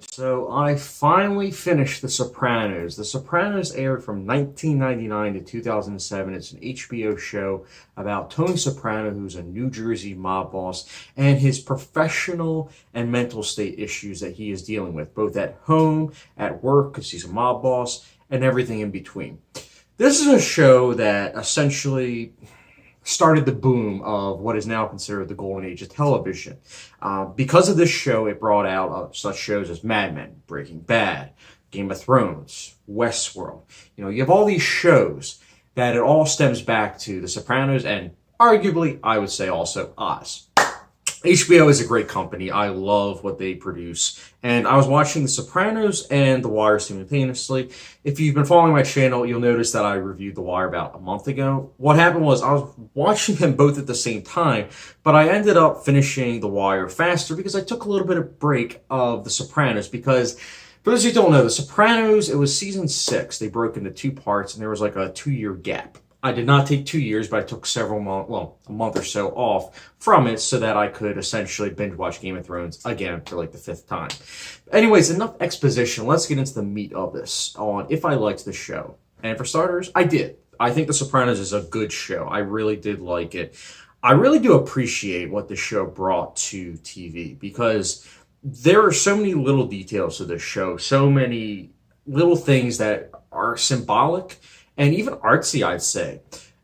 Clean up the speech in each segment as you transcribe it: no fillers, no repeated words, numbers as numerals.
So I finally finished The Sopranos. The Sopranos aired from 1999 to 2007. It's an HBO show about Tony Soprano, who's a New Jersey mob boss, and his professional and mental state issues that he is dealing with, both at home, at work, because he's a mob boss, and everything in between. This is a show that essentially started the boom of what is now considered the golden age of television. Because of this show, it brought out such shows as Mad Men, Breaking Bad, Game of Thrones, Westworld. You have all these shows that it all stems back to The Sopranos and arguably, I would say also Oz. HBO is a great company. I love what they produce. And I was watching The Sopranos and The Wire simultaneously. If you've been following my channel, you'll notice that I reviewed The Wire about a month ago. What happened was I was watching them both at the same time, but I ended up finishing The Wire faster because I took a little bit of break of The Sopranos because for those who don't know, The Sopranos, it was season 6. They broke into 2 parts and there was like a 2-year gap. I did not take 2 years, but I took several months, well, a month or so off from it so that I could essentially binge watch Game of Thrones again for like the 5th time. Anyways, enough exposition. Let's get into the meat of this on if I liked the show. And for starters, I did. I think The Sopranos is a good show. I really did like it. I really do appreciate what the show brought to TV because there are so many little details to this show, so many little things that are symbolic and even artsy, I'd say.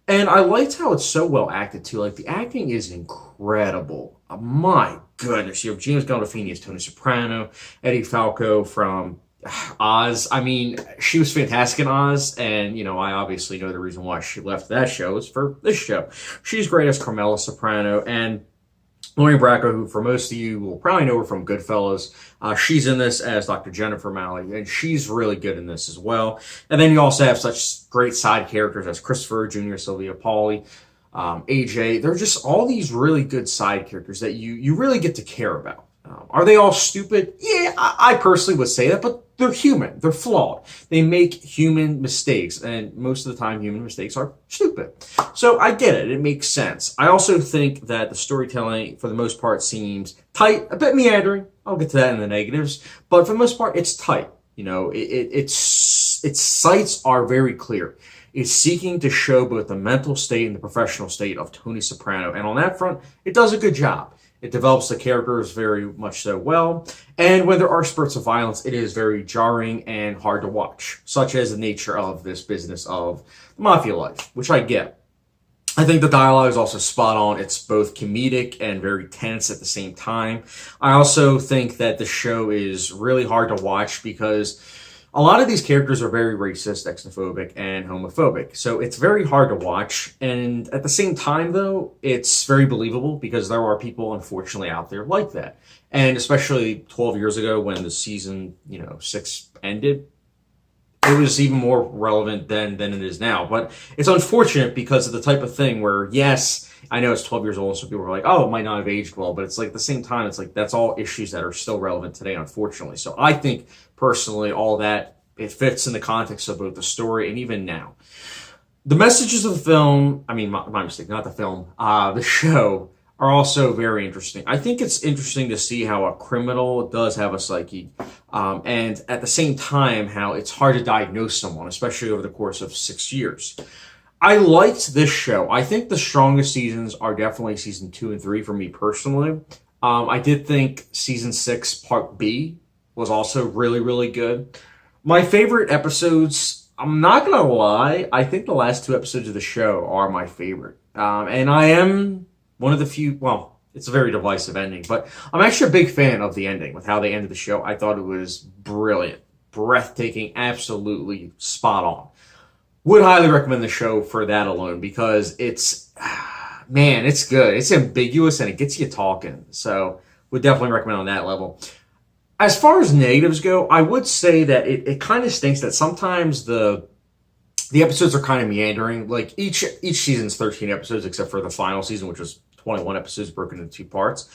And I liked how it's so well acted, too. Like, the acting is incredible. My goodness. You have James Gandolfini as Tony Soprano, Eddie Falco from Oz. I mean, she was fantastic in Oz, and, I obviously know the reason why she left that show is for this show. She's great as Carmela Soprano, and Lori Bracco, who for most of you will probably know her from Goodfellas, she's in this as Dr. Jennifer Malley, and she's really good in this as well. And then you also have such great side characters as Christopher Jr., Sylvia Pauly, AJ. They're just all these really good side characters that you really get to care about. Are they all stupid? Yeah, I personally would say that, but they're human. They're flawed. They make human mistakes, and most of the time human mistakes are stupid. So I get it. It makes sense. I also think that the storytelling, for the most part, seems tight, a bit meandering. I'll get to that in the negatives, but for the most part, it's tight. Its sights are very clear. It's seeking to show both the mental state and the professional state of Tony Soprano, and on that front, it does a good job. It develops the characters very much so well, and when there are spurts of violence, it is very jarring and hard to watch, such as the nature of this business of the mafia life, which I get. I think the dialogue is also spot on. It's both comedic and very tense at the same time. I also think that the show is really hard to watch because a lot of these characters are very racist, xenophobic, and homophobic. So it's very hard to watch. And at the same time, though, it's very believable because there are people, unfortunately, out there like that. And especially 12 years ago when the season, 6 ended, it was even more relevant then than it is now. But it's unfortunate because of the type of thing where, yes, I know it's 12 years old, so people are like, oh, it might not have aged well. But it's like at the same time, it's like that's all issues that are still relevant today, unfortunately. So I think personally, all that, it fits in the context of both the story and even now. The messages of the film, my mistake, not the film, the show, are also very interesting. I think it's interesting to see how a criminal does have a psyche, and at the same time, how it's hard to diagnose someone, especially over the course of 6 years. I liked this show. I think the strongest seasons are definitely season 2 and 3 for me personally. I did think season 6, part B, was also really, really good. My favorite episodes, I'm not going to lie, I think the last 2 episodes of the show are my favorite. And I am one of the few, well, it's a very divisive ending, but I'm actually a big fan of the ending with how they ended the show. I thought it was brilliant, breathtaking, absolutely spot on. Would highly recommend the show for that alone because it's, man, it's good. It's ambiguous and it gets you talking. So would definitely recommend on that level. As far as negatives go, I would say that it kind of stinks that sometimes the episodes are kind of meandering. Like each season's 13 episodes, except for the final season, which was 21 episodes broken into 2 parts.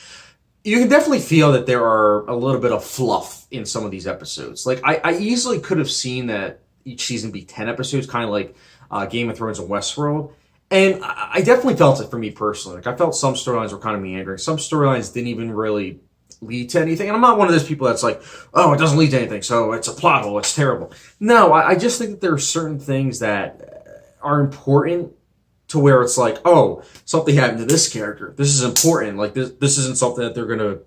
You can definitely feel that there are a little bit of fluff in some of these episodes. Like I easily could have seen that each season be 10 episodes, kind of like Game of Thrones and Westworld. And I definitely felt it for me personally. Like I felt some storylines were kind of meandering. Some storylines didn't even really lead to anything. And I'm not one of those people that's like, oh, it doesn't lead to anything, so it's a plot hole, it's terrible. No, I just think that there are certain things that are important to where it's like, oh, something happened to this character. This is important. Like this isn't something that they're gonna,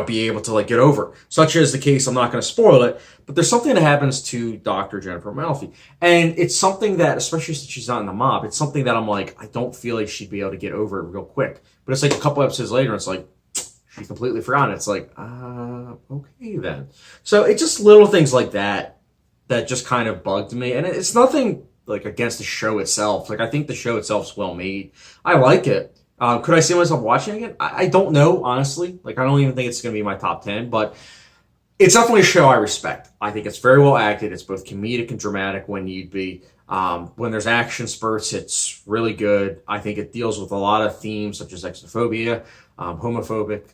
be able to like get over. Such as the case, I'm not gonna spoil it, but there's something that happens to Dr. Jennifer Malfi. And it's something that, especially since she's not in the mob, it's something that I'm like, I don't feel like she'd be able to get over it real quick. But it's like a couple episodes later, it's like, she completely forgot. It's like, okay then. So it's just little things like that that just kind of bugged me. And it's nothing like against the show itself. Like I think the show itself's well made. I like it. Could I see myself watching it again? I don't know, honestly. Like I don't even think it's going to be my top 10, but it's definitely a show I respect. I think it's very well acted. It's both comedic and dramatic when need be. When there's action spurts, it's really good. I think it deals with a lot of themes such as xenophobia, homophobic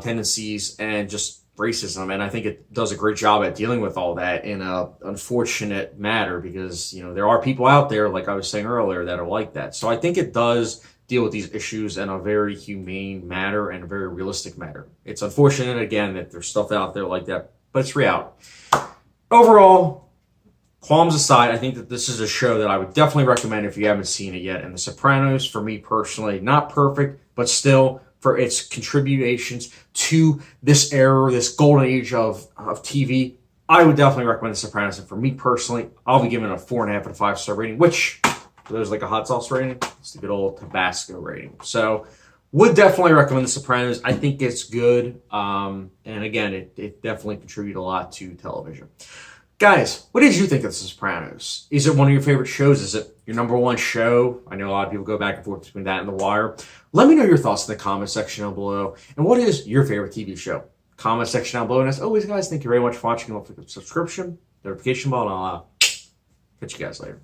tendencies, and just racism. And I think it does a great job at dealing with all that in a unfortunate matter because, there are people out there, like I was saying earlier, that are like that. So I think it does deal with these issues in a very humane manner and a very realistic manner. It's unfortunate, again, that there's stuff out there like that, but it's reality. Overall, qualms aside, I think that this is a show that I would definitely recommend if you haven't seen it yet. And The Sopranos, for me personally, not perfect, but still, for its contributions to this era, this golden age of TV, I would definitely recommend The Sopranos. And for me personally, I'll be giving it a 4.5 out of 5-star rating, which, for those like a hot sauce rating, it's the good old Tabasco rating. So, would definitely recommend The Sopranos. I think it's good. And again, it definitely contributed a lot to television. Guys, what did you think of The Sopranos? Is it one of your favorite shows? Is it your number one show? I know a lot of people go back and forth between that and The Wire. Let me know your thoughts in the comment section down below. And what is your favorite TV show? Comment section down below. And as always, guys, thank you very much for watching. Don't forget the subscription, notification bell, and I'll catch you guys later.